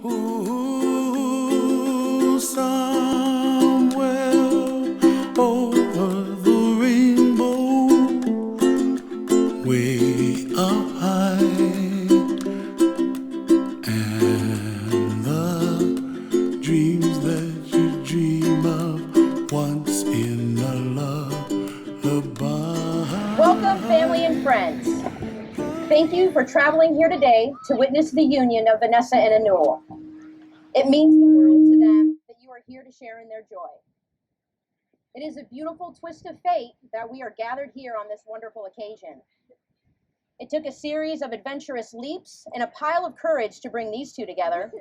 Ooh, somewhere over the rainbow, way up high, and the dreams that you dream of once in a lullaby. Welcome, family and friends. Thank you for traveling here today to witness the union of Vanessa and Anul. It means the world to them that you are here to share in their joy. It is a beautiful twist of fate that we are gathered here on this wonderful occasion. It took a series of adventurous leaps and a pile of courage to bring these two together.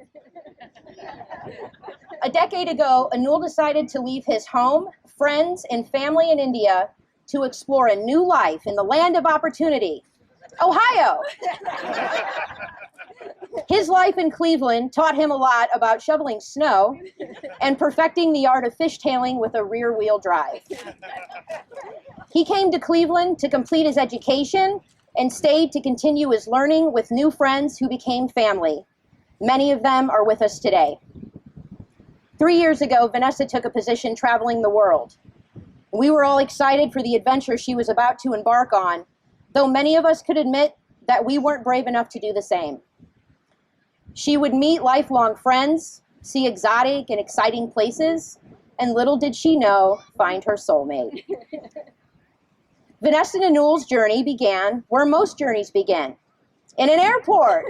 A decade ago, Anul decided to leave his home, friends, and family in India to explore a new life in the land of opportunity, Ohio. His life in Cleveland taught him a lot about shoveling snow and perfecting the art of fishtailing with a rear-wheel drive. He came to Cleveland to complete his education and stayed to continue his learning with new friends who became family. Many of them are with us today. 3 years ago, Vanessa took a position traveling the world. We were all excited for the adventure she was about to embark on, though many of us could admit that we weren't brave enough to do the same. She would meet lifelong friends, see exotic and exciting places, and little did she know, find her soulmate. Vanessa and Anul's journey began where most journeys begin, in an airport.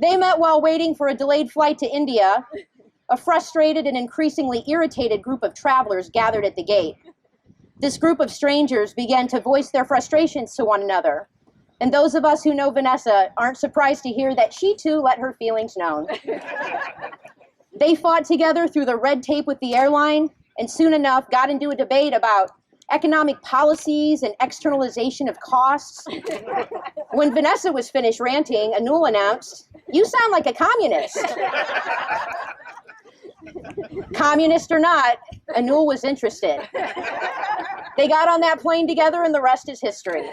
They met while waiting for a delayed flight to India. A frustrated and increasingly irritated group of travelers gathered at the gate. This group of strangers began to voice their frustrations to one another. And those of us who know Vanessa aren't surprised to hear that she too let her feelings known. They fought together through the red tape with the airline and soon enough got into a debate about economic policies and externalization of costs. When Vanessa was finished ranting, Anul announced, "You sound like a communist." Communist or not, Anul was interested. They got on that plane together and the rest is history.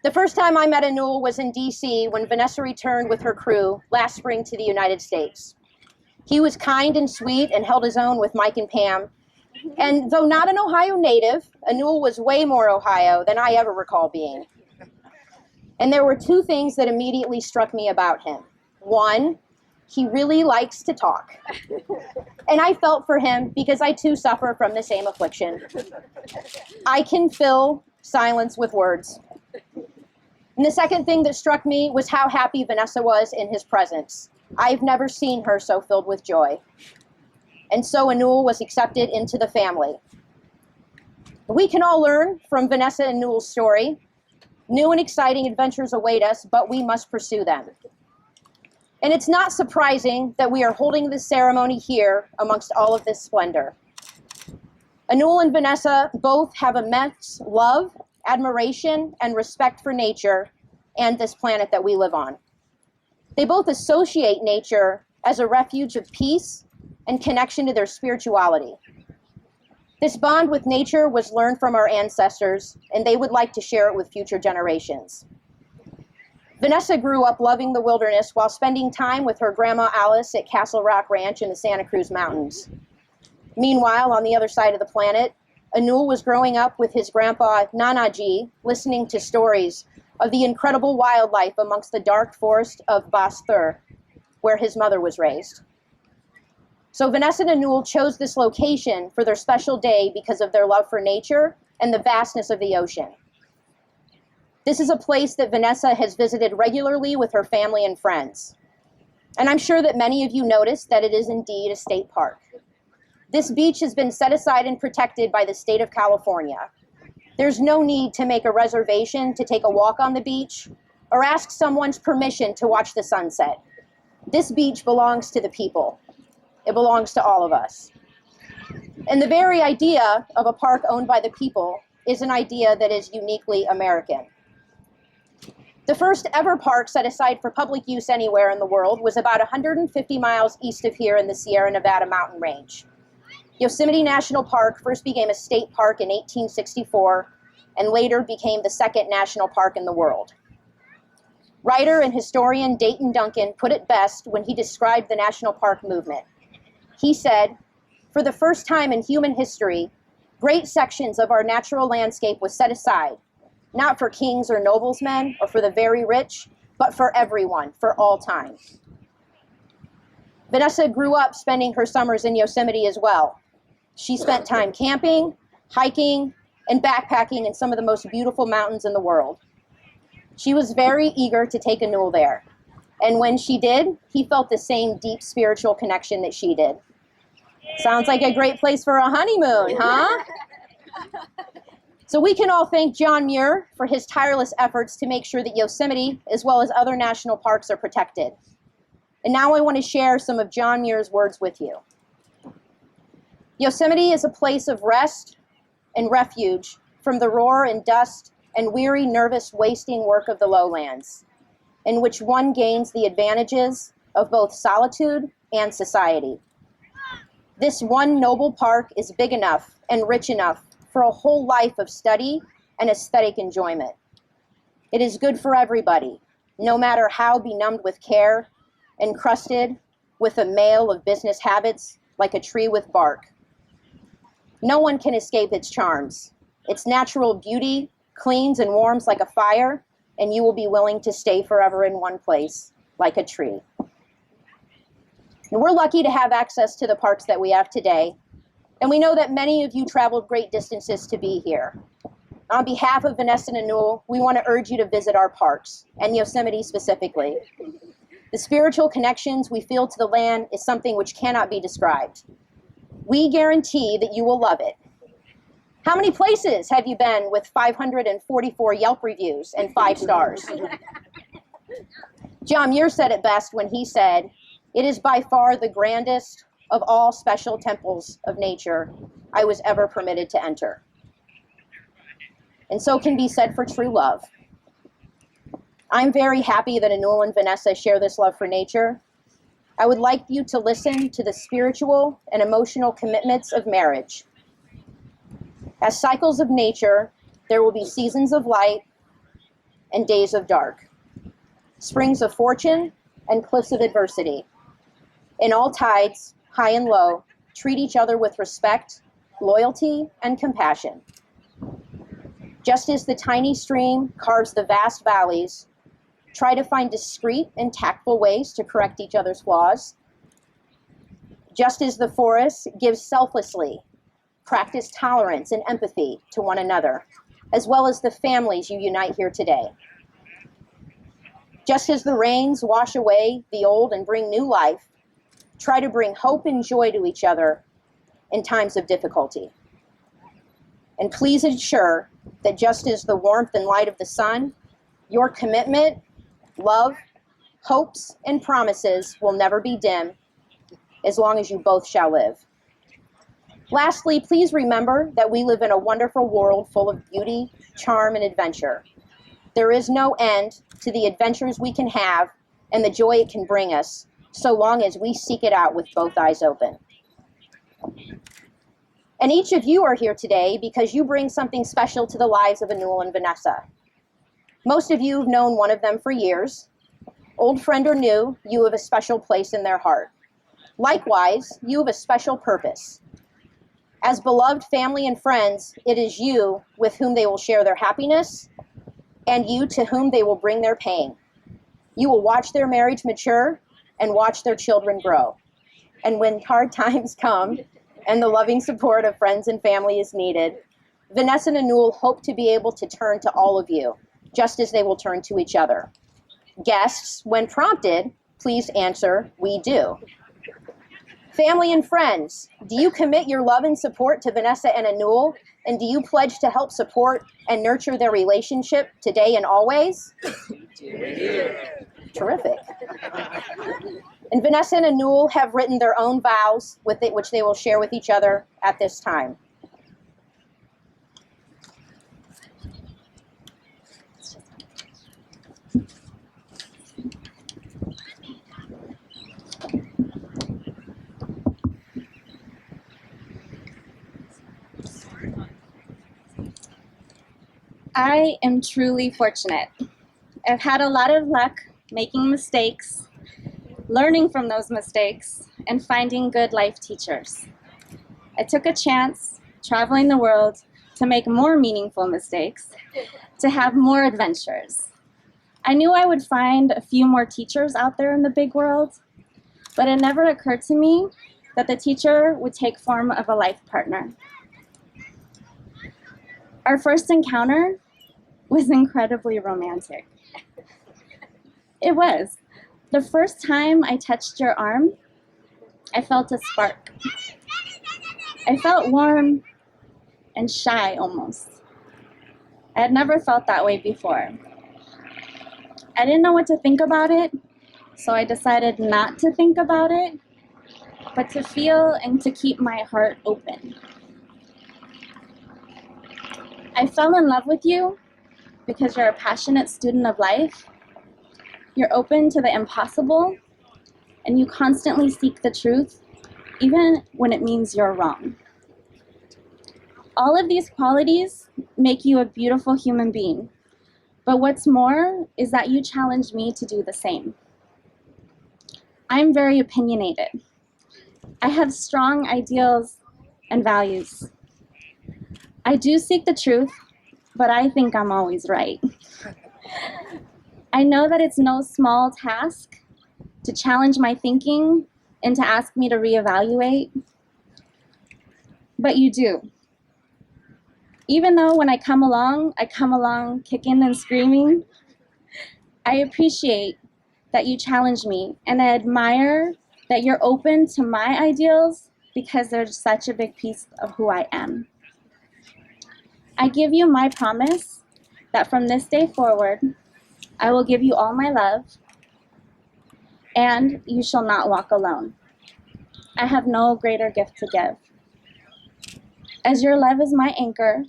The first time I met Anul was in DC when Vanessa returned with her crew last spring to the United States. He was kind and sweet and held his own with Mike and Pam. And though not an Ohio native, Anul was way more Ohio than I ever recall being. And there were two things that immediately struck me about him. One, he really likes to talk. And I felt for him because I too suffer from the same affliction. I can fill silence with words. And the second thing that struck me was how happy Vanessa was in his presence. I've never seen her so filled with joy. And so Anul was accepted into the family. We can all learn from Vanessa and Anul's story. New and exciting adventures await us, but we must pursue them. And it's not surprising that we are holding this ceremony here amongst all of this splendor. Anul and Vanessa both have immense love, admiration, and respect for nature and this planet that we live on. They both associate nature as a refuge of peace and connection to their spirituality. This bond with nature was learned from our ancestors, and they would like to share it with future generations. Vanessa grew up loving the wilderness while spending time with her grandma Alice at Castle Rock Ranch in the Santa Cruz Mountains. Meanwhile, on the other side of the planet, Anul was growing up with his grandpa Nanaji, listening to stories of the incredible wildlife amongst the dark forest of Bastur, where his mother was raised. So Vanessa and Anul chose this location for their special day because of their love for nature and the vastness of the ocean. This is a place that Vanessa has visited regularly with her family and friends. And I'm sure that many of you noticed that it is indeed a state park. This beach has been set aside and protected by the state of California. There's no need to make a reservation to take a walk on the beach or ask someone's permission to watch the sunset. This beach belongs to the people. It belongs to all of us. And the very idea of a park owned by the people is an idea that is uniquely American. The first ever park set aside for public use anywhere in the world was about 150 miles east of here in the Sierra Nevada mountain range. Yosemite National Park first became a state park in 1864 and later became the second national park in the world. Writer and historian Dayton Duncan put it best when he described the national park movement. He said, "For the first time in human history, great sections of our natural landscape was set aside, not for kings or noblesmen or for the very rich, but for everyone, for all time." Vanessa grew up spending her summers in Yosemite as well. She spent time camping, hiking, and backpacking in some of the most beautiful mountains in the world. She was very eager to take Anul there. And when she did, he felt the same deep spiritual connection that she did. Sounds like a great place for a honeymoon, huh? So we can all thank John Muir for his tireless efforts to make sure that Yosemite, as well as other national parks, are protected. And now I want to share some of John Muir's words with you. Yosemite is a place of rest and refuge from the roar and dust and weary, nervous, wasting work of the lowlands, in which one gains the advantages of both solitude and society. This one noble park is big enough and rich enough for a whole life of study and aesthetic enjoyment. It is good for everybody, no matter how benumbed with care, encrusted with a mail of business habits like a tree with bark. No one can escape its charms. Its natural beauty cleans and warms like a fire, and you will be willing to stay forever in one place, like a tree. And we're lucky to have access to the parks that we have today, and we know that many of you traveled great distances to be here. On behalf of Vanessa and Anul, we want to urge you to visit our parks, and Yosemite specifically. The spiritual connections we feel to the land is something which cannot be described. We guarantee that you will love it. How many places have you been with 544 Yelp reviews and 5 stars? John Muir said it best when he said, "It is by far the grandest of all special temples of nature I was ever permitted to enter." And so can be said for true love. I'm very happy that Anul and Vanessa share this love for nature. I would like you to listen to the spiritual and emotional commitments of marriage. As cycles of nature, there will be seasons of light and days of dark, springs of fortune and cliffs of adversity. In all tides, high and low, treat each other with respect, loyalty, and compassion. Just as the tiny stream carves the vast valleys, try to find discreet and tactful ways to correct each other's flaws. Just as the forest gives selflessly, practice tolerance and empathy to one another, as well as the families you unite here today. Just as the rains wash away the old and bring new life, try to bring hope and joy to each other in times of difficulty. And please ensure that just as the warmth and light of the sun, your commitment, love, hopes, and promises will never be dim as long as you both shall live. Lastly, please remember that we live in a wonderful world full of beauty, charm, and adventure. There is no end to the adventures we can have and the joy it can bring us, so long as we seek it out with both eyes open. And each of you are here today because you bring something special to the lives of Anul and Vanessa. Most of you have known one of them for years. Old friend or new, you have a special place in their heart. Likewise, you have a special purpose. As beloved family and friends, it is you with whom they will share their happiness and you to whom they will bring their pain. You will watch their marriage mature and watch their children grow. And when hard times come and the loving support of friends and family is needed, Vanessa and Anul hope to be able to turn to all of you, just as they will turn to each other. Guests, when prompted, please answer, "We do." Family and friends, do you commit your love and support to Vanessa and Anul? And do you pledge to help support and nurture their relationship today and always? Terrific. And Vanessa and Anul have written their own vows which they will share with each other at this time. I am truly fortunate. I've had a lot of luck making mistakes, learning from those mistakes, and finding good life teachers. I took a chance traveling the world to make more meaningful mistakes, to have more adventures. I knew I would find a few more teachers out there in the big world, but it never occurred to me that the teacher would take form of a life partner. Our first encounter was incredibly romantic. It was. The first time I touched your arm, I felt a spark. I felt warm and shy almost. I had never felt that way before. I didn't know what to think about it, so I decided not to think about it, but to feel and to keep my heart open. I fell in love with you because you're a passionate student of life. You're open to the impossible, and you constantly seek the truth, even when it means you're wrong. All of these qualities make you a beautiful human being, but what's more is that you challenge me to do the same. I'm very opinionated. I have strong ideals and values. I do seek the truth, but I think I'm always right. I know that it's no small task to challenge my thinking and to ask me to reevaluate, but you do. Even though when I come along kicking and screaming, I appreciate that you challenge me, and I admire that you're open to my ideals because they're such a big piece of who I am. I give you my promise that from this day forward, I will give you all my love, and you shall not walk alone. I have no greater gift to give. As your love is my anchor,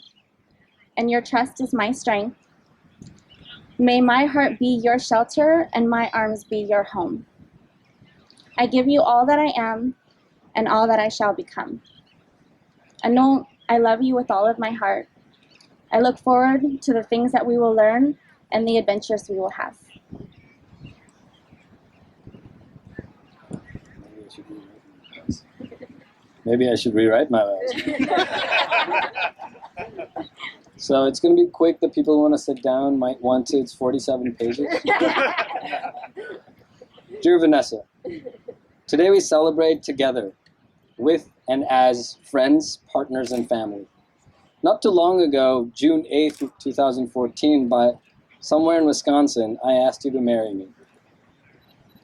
and your trust is my strength, may my heart be your shelter and my arms be your home. I give you all that I am and all that I shall become. I know I love you with all of my heart. I look forward to the things that we will learn and the adventures we will have. Maybe I should rewrite my vows. So it's going to be quick. The people who want to sit down might want to. It's 47 pages. Dear Vanessa, today we celebrate together with and as friends, partners, and family. Not too long ago, June 8th, 2014, by somewhere in Wisconsin, I asked you to marry me.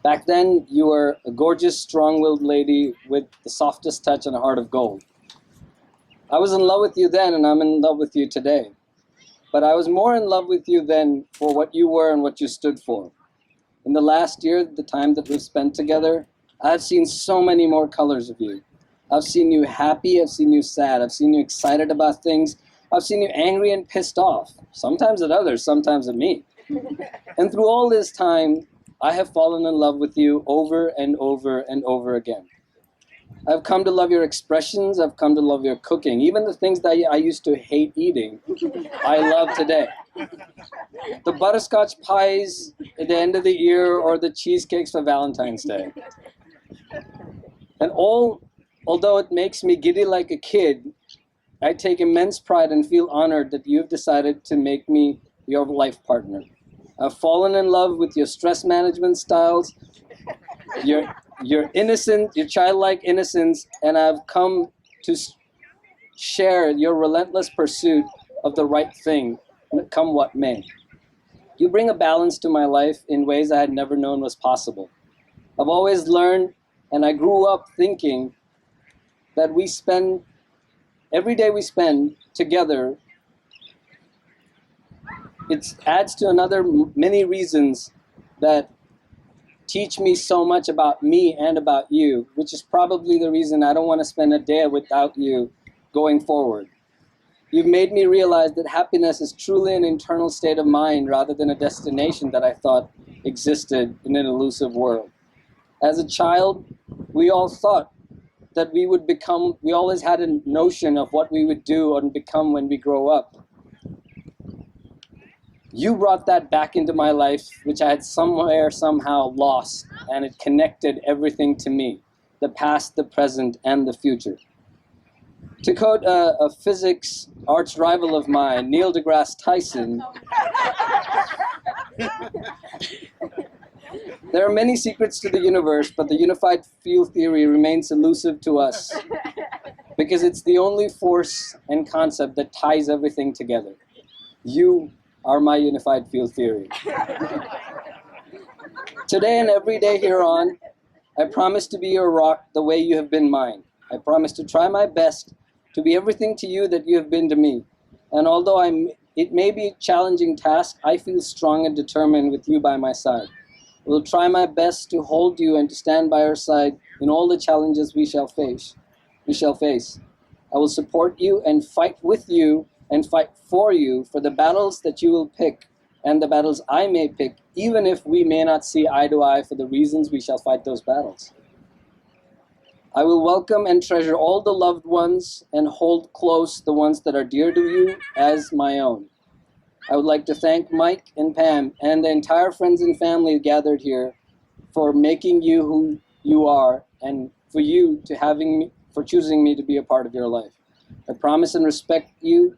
Back then, you were a gorgeous, strong-willed lady with the softest touch and a heart of gold. I was in love with you then, and I'm in love with you today. But I was more in love with you then for what you were and what you stood for. In the last year, the time that we've spent together, I've seen so many more colors of you. I've seen you happy, I've seen you sad, I've seen you excited about things, I've seen you angry and pissed off, sometimes at others, sometimes at me. And through all this time, I have fallen in love with you over and over and over again. I've come to love your expressions, I've come to love your cooking, even the things that I used to hate eating, I love today. The butterscotch pies at the end of the year or the cheesecakes for Valentine's Day. And although it makes me giddy like a kid, I take immense pride and feel honored that you've decided to make me your life partner. I've fallen in love with your stress management styles, your innocent, your childlike innocence, and I've come to share your relentless pursuit of the right thing, come what may. You bring a balance to my life in ways I had never known was possible. I've always learned, and I grew up thinking that every day we spend together, it adds to another many reasons that teach me so much about me and about you, which is probably the reason I don't want to spend a day without you going forward. You've made me realize that happiness is truly an internal state of mind rather than a destination that I thought existed in an elusive world. As a child, we all thought that we always had a notion of what we would do and become when we grow up. You brought that back into my life, which I had somewhere, somehow lost, and it connected everything to me, the past, the present, and the future. To quote a physics arch rival of mine, Neil deGrasse Tyson, there are many secrets to the universe, but the unified field theory remains elusive to us because it's the only force and concept that ties everything together. You are my unified field theory. Today and every day here on, I promise to be your rock the way you have been mine. I promise to try my best to be everything to you that you have been to me. And although it may be a challenging task, I feel strong and determined with you by my side. I will try my best to hold you and to stand by your side in all the challenges we shall face. I will support you and fight with you and fight for you for the battles that you will pick and the battles I may pick, even if we may not see eye to eye for the reasons we shall fight those battles. I will welcome and treasure all the loved ones and hold close the ones that are dear to you as my own. I would like to thank Mike and Pam and the entire friends and family gathered here for making you who you are and for choosing me to be a part of your life. I promise and respect you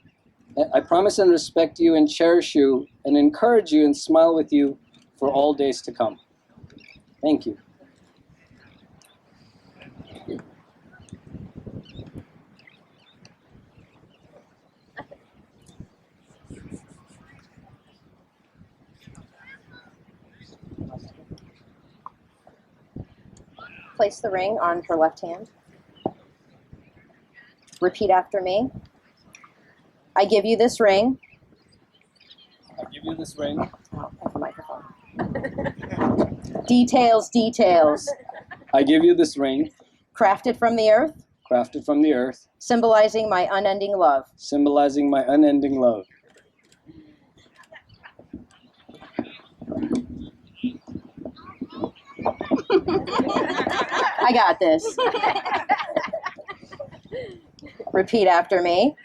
and cherish you and encourage you and smile with you for all days to come. Thank you. Place the ring on her left hand. Repeat after me. I give you this ring. I give you this ring. Oh, that's the microphone. Details, details. I give you this ring. Crafted from the earth. Crafted from the earth. Symbolizing my unending love. Symbolizing my unending love. I got this. Repeat after me.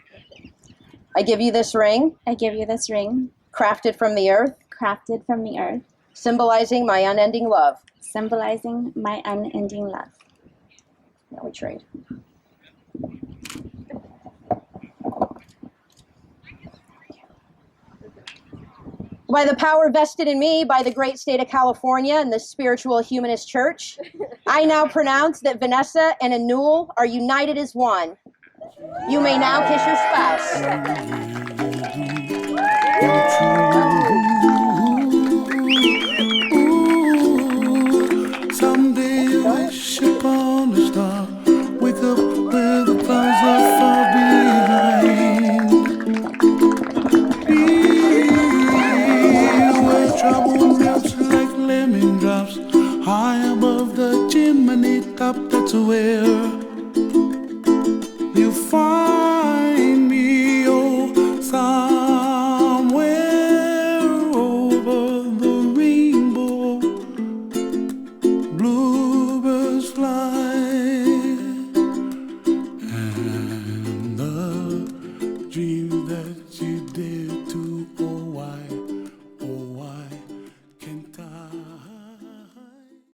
I give you this ring. I give you this ring. Crafted from the earth. Crafted from the earth. Symbolizing my unending love. Symbolizing my unending love. Now we trade. By the power vested in me by the great state of California and the Spiritual Humanist Church, I now pronounce that Vanessa and Anul are united as one. You may now kiss your spouse. Someday you wish upon a star, wake up where the clouds are far behind. Where trouble melts like lemon drops, high above the chimney top. That's where